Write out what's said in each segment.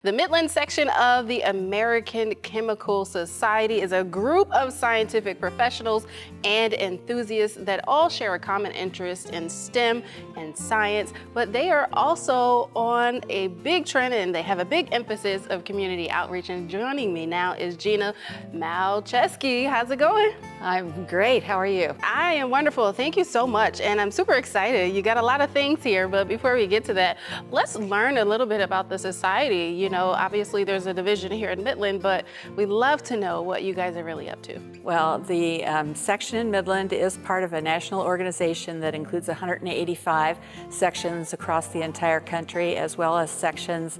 The Midland section of the American Chemical Society is a group of scientific professionals and enthusiasts that all share a common interest in STEM and science, but they are also on a big trend and they have a big emphasis of community outreach. And joining me now is Gina Malcheski. How's it going? I'm great. How are you? I am wonderful. Thank you so much. And I'm super excited. You got a lot of things here, but before we get to that, let's learn a little bit about the society. You know, obviously there's a division here in Midland, but we'd love to know what you guys are really up to. Well, the section in Midland is part of a national organization that includes 185 sections across the entire country, as well as sections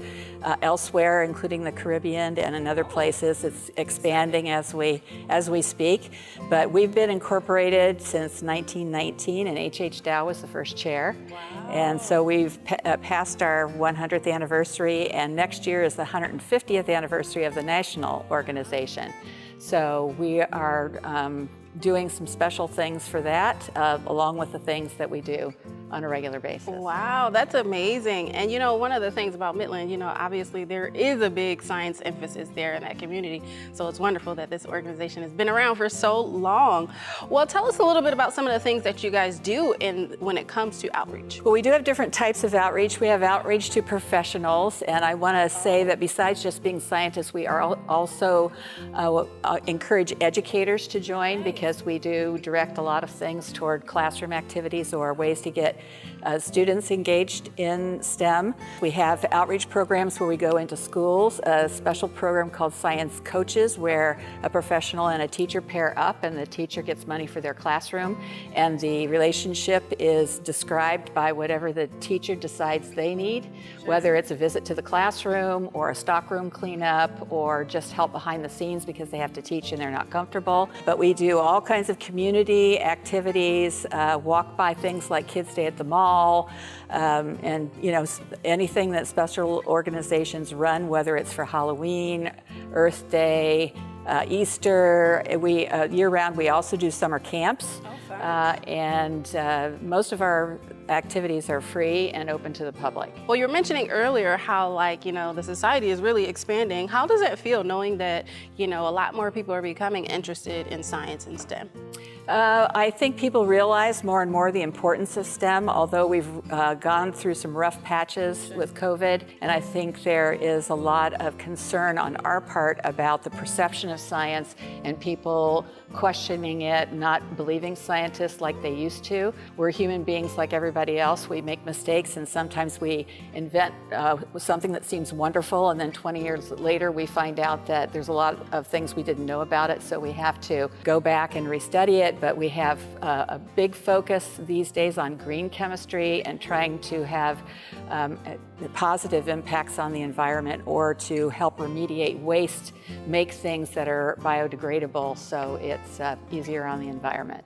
elsewhere, including the Caribbean and in other places. It's expanding as we speak. But we've been incorporated since 1919, and H.H. Dow was the first chair. Wow. And so we've passed our 100th anniversary, and next year is the 150th anniversary of the national organization. So we are doing some special things for that, along with the things that we do on a regular basis. Wow, that's amazing. And you know, one of the things about Midland, you know, obviously there is a big science emphasis there in that community. So it's wonderful that this organization has been around for so long. Well, tell us a little bit about some of the things that you guys do when it comes to outreach. Well, we do have different types of outreach. We have outreach to professionals, and I want to say that besides just being scientists, we are also encourage educators to join, because we do direct a lot of things toward classroom activities or ways to get students engaged in STEM. We have outreach programs where we go into schools, a special program called Science Coaches, where a professional and a teacher pair up, and the teacher gets money for their classroom, and the relationship is described by whatever the teacher decides they need, whether it's a visit to the classroom or a stockroom cleanup or just help behind the scenes because they have to teach and they're not comfortable. But we do all kinds of community activities, walk by things like Kids Day at the Mall, and you know, anything that special organizations run, whether it's for Halloween, Earth Day, Easter. We year-round we also do summer camps. And most of our activities are free and open to the public. Well, you were mentioning earlier how, like, you know, the society is really expanding. How does it feel knowing that, you know, a lot more people are becoming interested in science and STEM? I think people realize more and more the importance of STEM, although we've gone through some rough patches with COVID, and I think there is a lot of concern on our part about the perception of science and people questioning it, not believing scientists like they used to. We're human beings like everybody else. We make mistakes, and sometimes we invent something that seems wonderful, and then 20 years later we find out that there's a lot of things we didn't know about it, so we have to go back and restudy it. But we have a big focus these days on green chemistry and trying to have positive impacts on the environment, or to help remediate waste, make things that are biodegradable so it's easier on the environment.